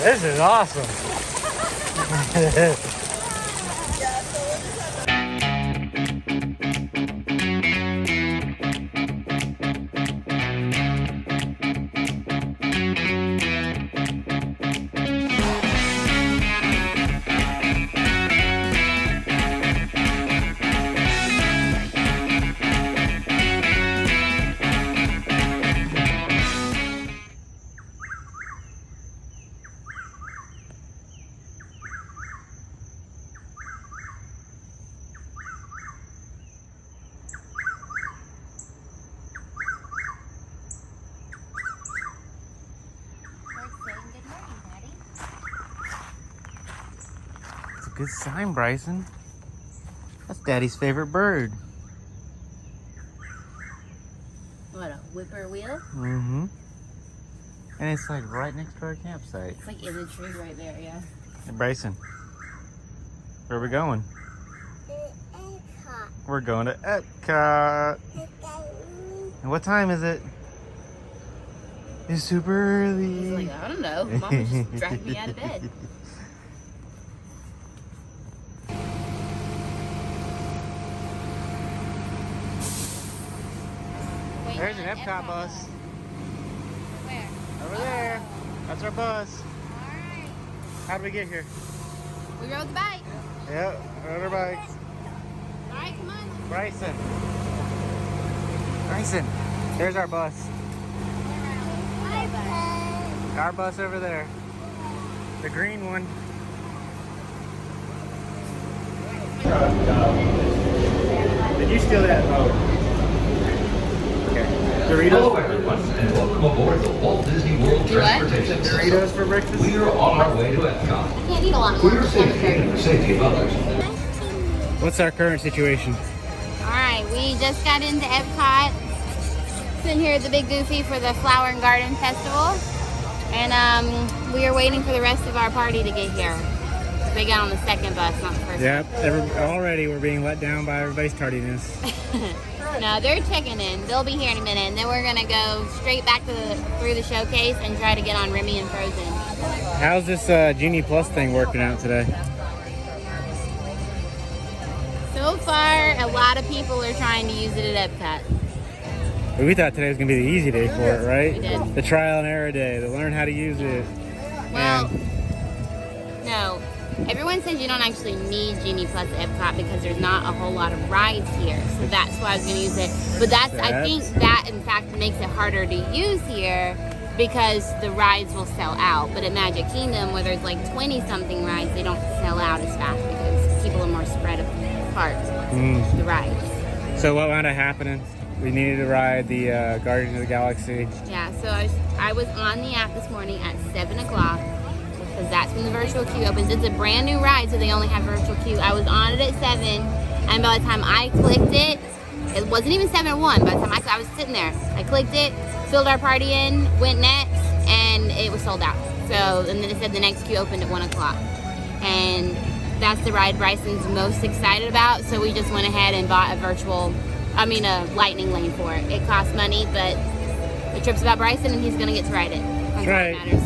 This is awesome. Good sign, Bryson. That's Daddy's favorite bird. What, a whippoorwill? Mm-hmm. And it's like right next to our campsite. It's like in the tree right there, yeah. Hey, Bryson. Where are we going? Epcot. We're going to Epcot. And what time is it? It's super early. He's like, I don't know. Mama just dragged me out of bed. There's an Epcot bus. Where? Over there. That's our bus. Alright. How did we get here? We rode the bike. Yep, rode our bikes. Alright, come on. Bryson. Bryson. There's our bus. Our bus over there. The green one. Did you steal that? Oh. Doritos? Hello everyone, and welcome aboard the Walt Disney World Transportation System. Doritos for breakfast? We are on our way to Epcot. I can't eat a lot. For your safety and the safety of others. What's our current situation? Alright, we just got into Epcot. Sitting here at the Big Goofy for the Flower and Garden Festival. And we are waiting for the rest of our party to get here. They got on the second bus, not the first. Yep, already we're being let down by everybody's tardiness. No, they're checking in. They'll be here in a minute, and then we're gonna go straight back to through the showcase and try to get on Remy and Frozen. How's this Genie Plus thing working out today? So far, a lot of people are trying to use it at Epcot. We thought today was gonna be the easy day for it, right? We did. The trial and error day, to learn how to use it. Well, Man. no. Everyone says you don't actually need Genie Plus at Epcot because there's not a whole lot of rides here. So that's why I was going to use it. But I think that, in fact, makes it harder to use here because the rides will sell out. But at Magic Kingdom, where there's like 20-something rides, they don't sell out as fast because people are more spread apart, the rides. So what wound up happening? We needed to ride the Guardians of the Galaxy. Yeah, so I was on the app this morning at 7 o'clock. Because that's when the virtual queue opens. It's a brand new ride, so they only have virtual queue. I was on it at 7, and by the time I clicked it, it wasn't even 7:01. By the time I was sitting there, I clicked it, filled our party in, went next, and it was sold out. So, and then it said the next queue opened at 1 o'clock. And that's the ride Bryson's most excited about, so we just went ahead and bought a lightning lane for it. It costs money, but the trip's about Bryson, and he's gonna get to ride it. That's right. Matters.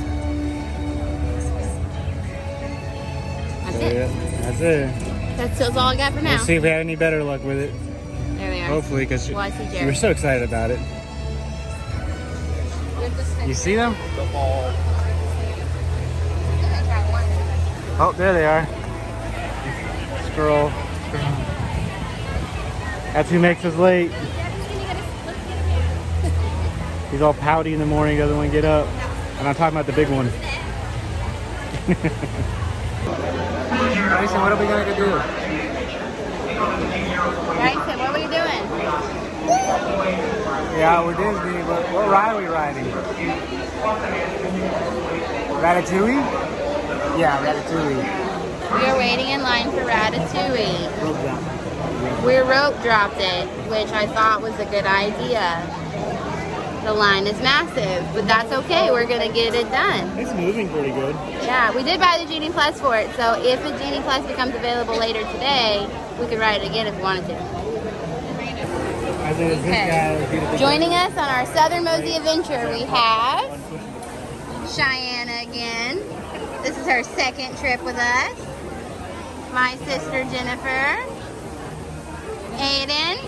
That's it. That's all I got for now. We'll see if we have any better luck with it. There they are. Hopefully, because I see Jared. we're so excited about it. You see them? Oh, there they are. Scroll. That's who makes us late. He's all pouty in the morning, doesn't want to get up. And I'm talking about the big one. Bryson, what are we going to do? Bryson, what are we doing? Yeah, we're Disney, but what ride are we riding? Ratatouille? Yeah, Ratatouille. We are waiting in line for Ratatouille. Rope drop. We rope dropped it, which I thought was a good idea. The line is massive, but that's okay. We're going to get it done. It's moving pretty good. Yeah, we did buy the Genie Plus for it, so if the Genie Plus becomes available later today, we could ride it again if we wanted to. Okay. Joining us on our Southern Mosey adventure, we have Cheyenne again. This is her second trip with us. My sister Jennifer. Aiden.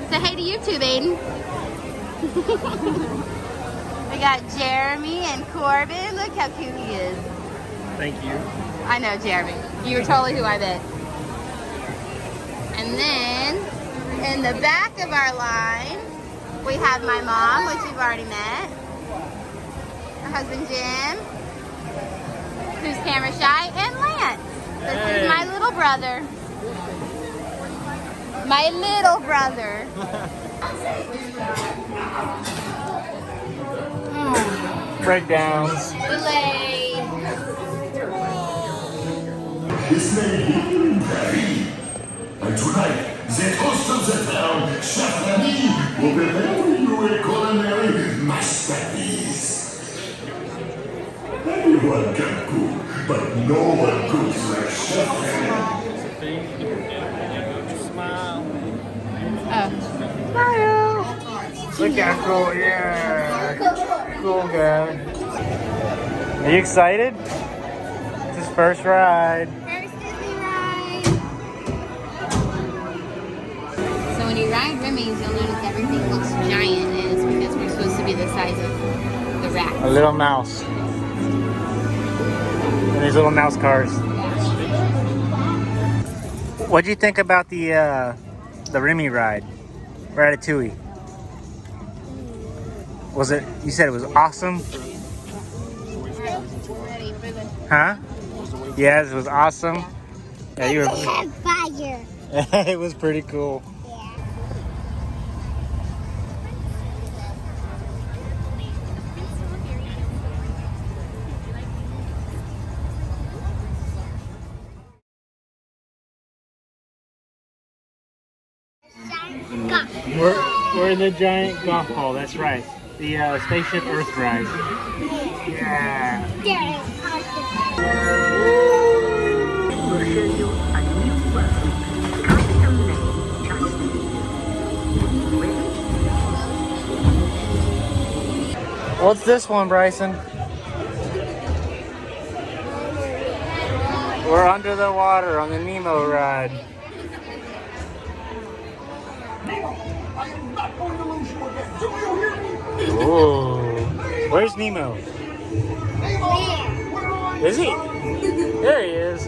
Say hey to YouTube, Aiden. We got Jeremy and Corbin. Look how cute he is. Thank you. I know, Jeremy. You were totally who I bet. And then, in the back of our line, we have my mom, which you've already met. My husband, Jim, who's camera shy, and Lance. This is my little brother. My little brother. Breakdowns. Delay. His name is Paris. And tonight, the host of the town, Chef Remy, will deliver you a culinary masterpiece. Anyone can cook, but no one cooks like Chef Remy. Smile. Smile. Look how cool, yeah. Cool guy. Are you excited? It's his first ride. First Disney ride. So when you ride Remy's, you'll notice everything looks giant, and it's because we're supposed to be the size of the rack. A little mouse. And these little mouse cars. What'd you think about the Remy ride? Ratatouille. Was it? You said it was awesome. Huh? Yes, it was awesome. Yeah, you were. Fire. It was pretty cool. We're in the giant golf ball. That's right. The Spaceship Earth ride. Yeah. What's this one, Bryson? We're under the water on the Nemo ride. Ooh. Where's Nemo? Is he? There he is.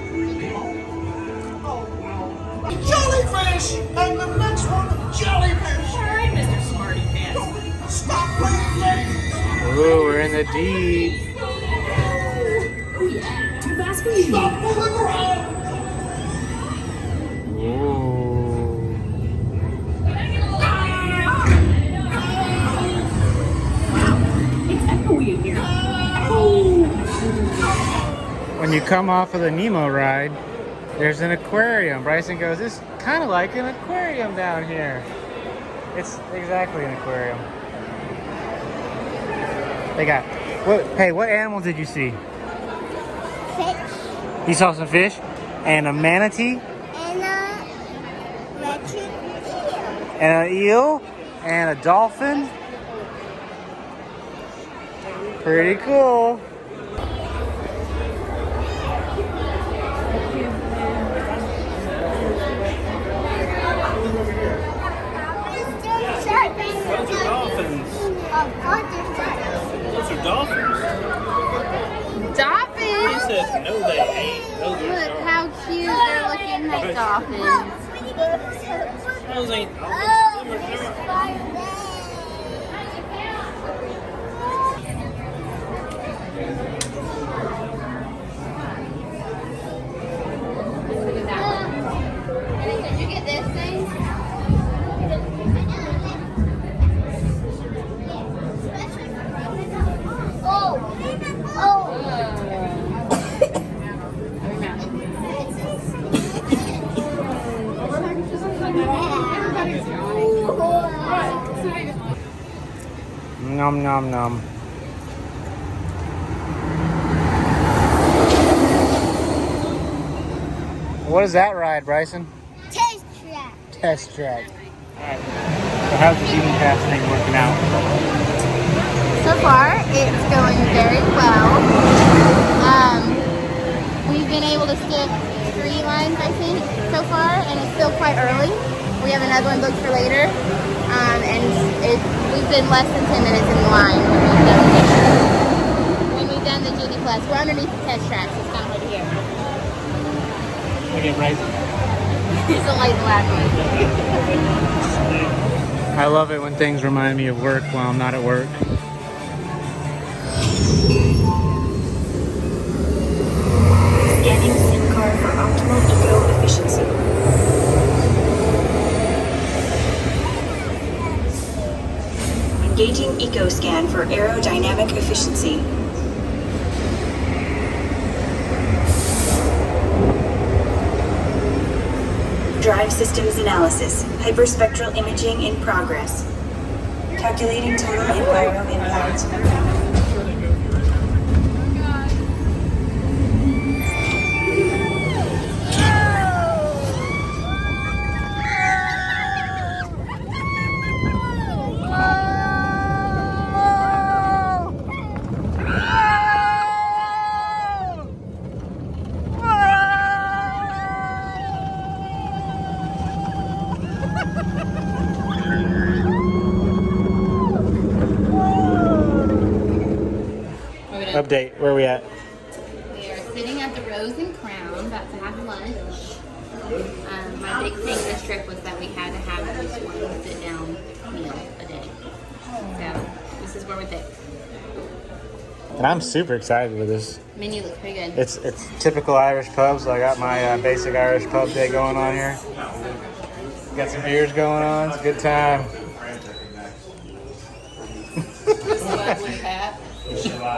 Jellyfish! And the next one, jellyfish! Alright, Mr. Smarty Pants. Stop playing games! Ooh, we're in the deep. Oh yeah, too fast for you. Stop fooling around! Ooh. It's echoey in here. Oh. When you come off of the Nemo ride, there's an aquarium. Bryson goes, it's kind of like an aquarium down here. It's exactly an aquarium. They got, what animal did you see? Fish You saw some fish and a manatee and a electric eel. and an eel and a dolphin. Pretty cool. Those are Dolphins. Those are dolphins. Dolphins! said no, they ain't. Those are Look dolphins. how cute they're looking like dolphins. Those ain't Oh, dolphins. there's Them are Did you get this thing? Nom nom nom. What is that ride, Bryson? Taste track. Test track. Alright. So how's the eating pass thing working out? So far, it's going very well. We've been able to skip 3 lines, I think, so far, and it's still quite early. We have another one booked for later, we've been less than 10 minutes in the line when we've done the Genie Plus. We're underneath the test track, so it's kind of hard to hear. Look at Bryson. It's a light black one. I love it when things remind me of work while I'm not at work. Scanning SIM card for optimal eco efficiency. Engaging eco scan for aerodynamic efficiency. Drive systems analysis. Hyperspectral imaging in progress. Calculating total enviro impact. Update, where are we at? We are sitting at the Rose and Crown, about to have lunch. My big thing this trip was that we had to have at least one sit-down meal a day. So this is where we're at. And I'm super excited with this. Menu looks pretty good. It's typical Irish pub, so I got my basic Irish pub day going on here. Got some beers going on. It's a good time.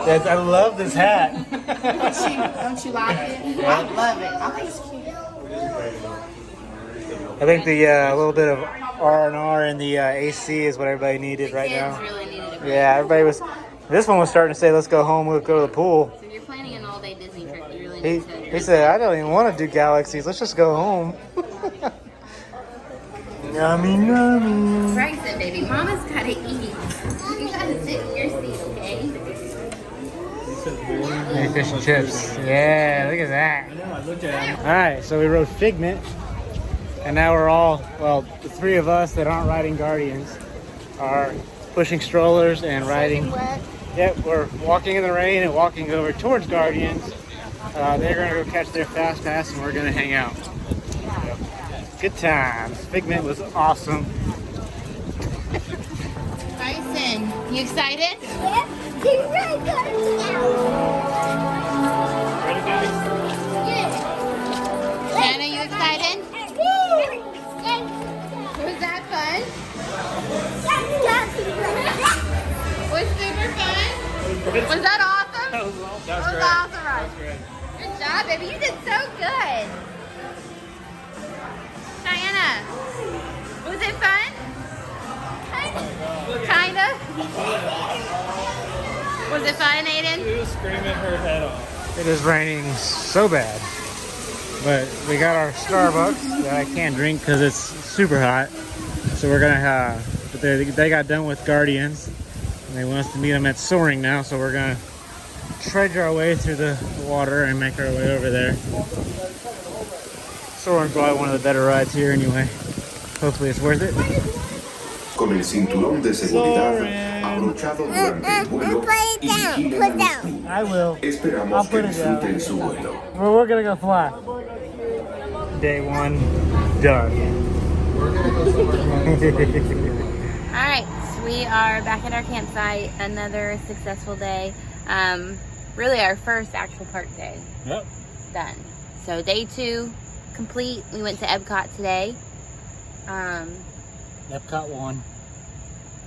Yes, I love this hat. Don't you like it? I love it. I think it's cute. I think the little bit of R&R in the AC is what everybody needed right Kids now. really needed it. Yeah, everybody was. This one was starting to say, "Let's go home. We'll go to the pool." So if you're planning an all-day Disney trip, you really He need to. he said, "I don't even want to do galaxies. Let's just go home." Yummy, yummy. Bryson, baby, Mama's gotta eat. You gotta sit in your seat, okay? Hey, fish and chips. Yeah, look at that. All right, so we rode Figment, and now we're all, well, the 3 of us that aren't riding Guardians are pushing strollers and riding. Yep, we're walking in the rain and walking over towards Guardians. They're gonna go catch their fast pass, and we're gonna hang out. Yep. Good times. Figment was awesome. Bryson, you excited? Yeah. He's right there. Ready, guys? Shanna, you excited? Was that fun? Was super fun? Was that awesome? That was great. Awesome, right? Good job, baby. You did so good. Diana, was it fun? Kinda. Was it fun, Aiden? She was screaming her head off. It is raining so bad, but we got our Starbucks that I can't drink because it's super hot. So we're gonna, but they got done with Guardians, and they want us to meet them at Soaring now. So we're gonna trudge our way through the water and make our way over there. Soaring's probably one of the better rides here anyway. Hopefully it's worth it. Con el cinturón de seguridad abrochado durante el vuelo Put it y down. vigilen Put a los down. niños. I will. Esperamos I'll que put it down. disfruten su vuelo. We're gonna go fly. Day 1 done. All right, so we are back at our campsite. Another successful day. Really our first actual park day. Yep. Done. So day 2 complete. We went to Epcot today. Epcot 1.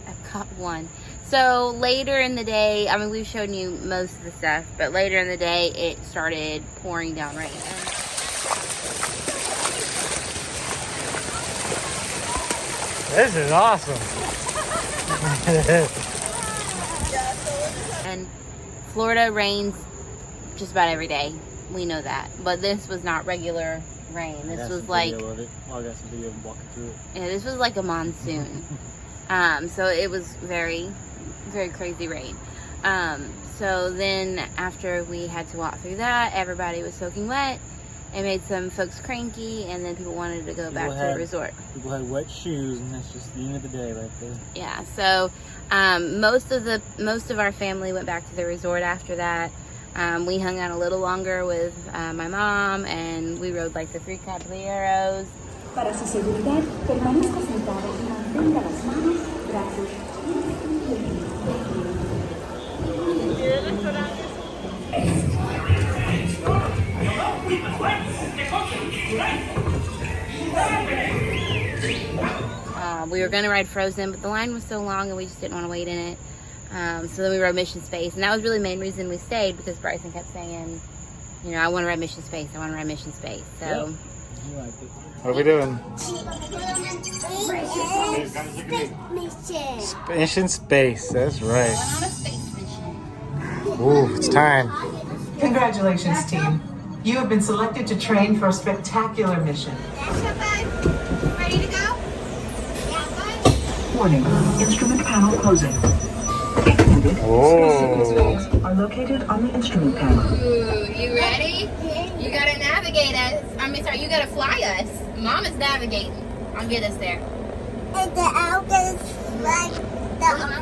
Epcot 1. So later in the day, I mean, we've shown you most of the stuff, but later in the day, it started pouring down rain. This is awesome. And Florida rains just about every day. We know that. But this was not regular rain. This was like, I got some video of them walking through it. yeah, this was like a monsoon. So it was very, very crazy rain. So then after we had to walk through that, everybody was soaking wet. It made some folks cranky, and then people wanted to go back to the resort. People had wet shoes, and that's just the end of the day right there. Yeah, so most of our family went back to the resort after that. We hung out a little longer with my mom, and we rode like the 3 caballeros. Para su seguridad, permanezca sentado y mantenga las manos, brazos we were going to ride Frozen, but the line was so long and we just didn't want to wait in it. So then we rode Mission Space, and that was really the main reason we stayed, because Bryson kept saying, you know, I want to ride Mission Space, I want to ride Mission Space. So what are we doing? Mission Space, that's right. on a space mission. Ooh, it's time. Congratulations, team. You have been selected to train for a spectacular mission. Ready to go? Warning, instrument panel closing. Oh. Are located on the instrument panel. Ooh, you ready? You gotta navigate us. You gotta fly us. Mom is navigating. I'll get us there. And the Alga's like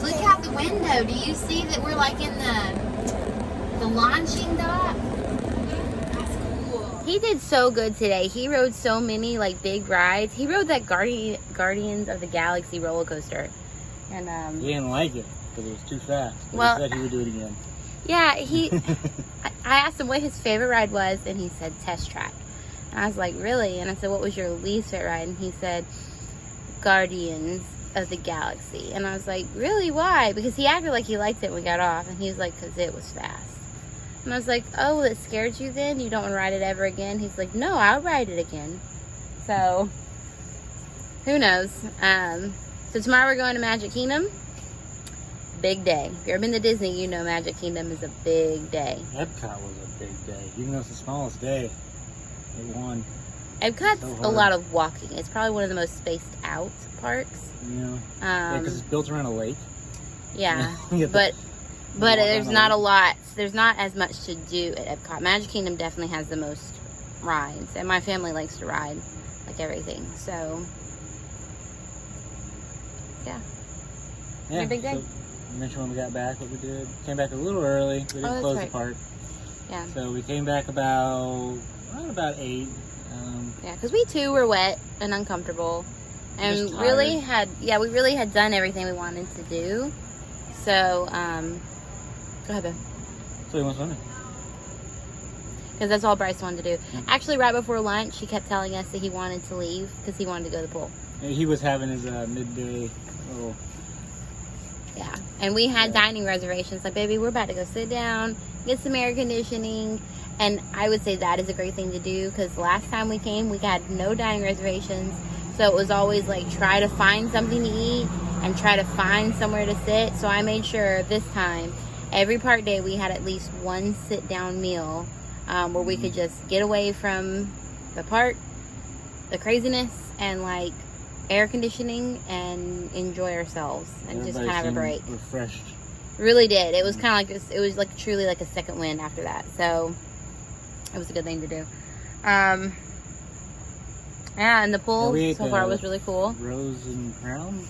Look out the window. Do you see that we're like in the launching dock? That's cool. He did so good today. He rode so many like big rides. He rode that Guardians of the Galaxy roller coaster, and He didn't like it because it was too fast. But Well- he said he would do it again. yeah, I asked him what his favorite ride was, and he said Test Track. And I was like, really? And I said, what was your least favorite ride? And he said, Guardians of the Galaxy. And I was like, really? Why? Because he acted like he liked it when we got off, and he was like, because it was fast. And I was like, oh, it scared you then? You don't want to ride it ever again? He's like, no, I'll ride it again. So, who knows? So tomorrow we're going to Magic Kingdom. Big day. If you've ever been to Disney, you know Magic Kingdom is a big day. Epcot was a big day. Even though it's the smallest day, it won. Epcot's So a hard. lot of walking. It's probably one of the most spaced out parks. You know? Yeah, because it's built around a lake. Yeah, You have to but walk there's around not the a lot. There's not as much to do at Epcot. Magic Kingdom definitely has the most rides, and my family likes to ride like everything. So yeah, Yeah, a big day. So, you mentioned when we got back what we did. Came back a little early. We didn't that's close right. the park. Yeah. So we came back around about 8. Yeah, because we too were wet and uncomfortable, and Just really tired. we really had done everything we wanted to do. So, go ahead, babe. So we went swimming. Because that's all Bryce wanted to do. Yeah. Actually, right before lunch, he kept telling us that he wanted to leave because he wanted to go to the pool. And he was having his midday little. Yeah, and we had dining reservations. Like, baby, we're about to go sit down, get some air conditioning. And I would say that is a great thing to do, because last time we came, we had no dining reservations. So it was always like, try to find something to eat and try to find somewhere to sit. So I made sure this time, every park day, we had at least one sit-down meal where we could just get away from the park, the craziness, and like air conditioning, and enjoy ourselves and just kind of have a break. Refreshed. Really did. It was kind of like, it was like truly like a second wind after that. So it was a good thing to do. Yeah, and the pool we ate so far the was really cool. Rose and Crown?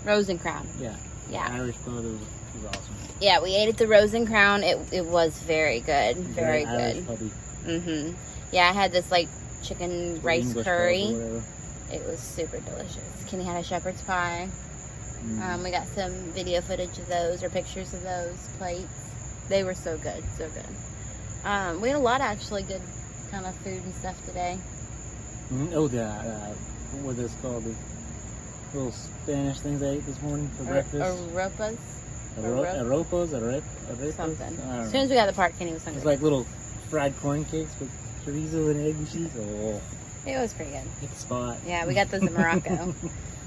Rose and Crown. Yeah. Yeah. Irish pub, it was awesome. Yeah, we ate at the Rose and Crown. It was very good. Very Irish good. pubby. Mm-hmm. Yeah, I had this like chicken rice English curry. pub or whatever. It was super delicious. Kenny had a shepherd's pie. We got some video footage of those, or pictures of those plates. They were so good, so good. We had a lot of actually good kind of food and stuff today. Oh, what are those called? The little Spanish things I ate this morning for breakfast. Aropas? Arepas? Something. I don't As know. soon as we got to the park, Kenny was hungry. It's like little fried corn cakes with chorizo and egg and cheese. Oh, It was pretty good. hit the spot. Yeah, we got those in Morocco.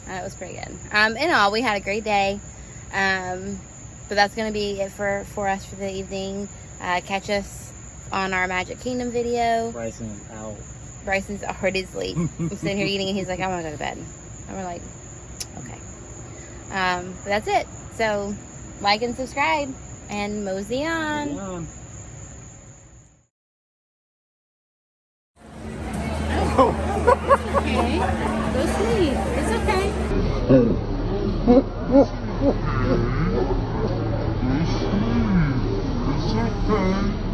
It was pretty good. In all, we had a great day. But that's going to be it for us for the evening. Catch us on our Magic Kingdom video. Bryson is out. Bryson's already asleep. I'm sitting here eating, and he's like, I want to go to bed. And we're like, okay. But that's it. So, like and subscribe. And mosey on. Okay, go sleep. It's okay. It's okay.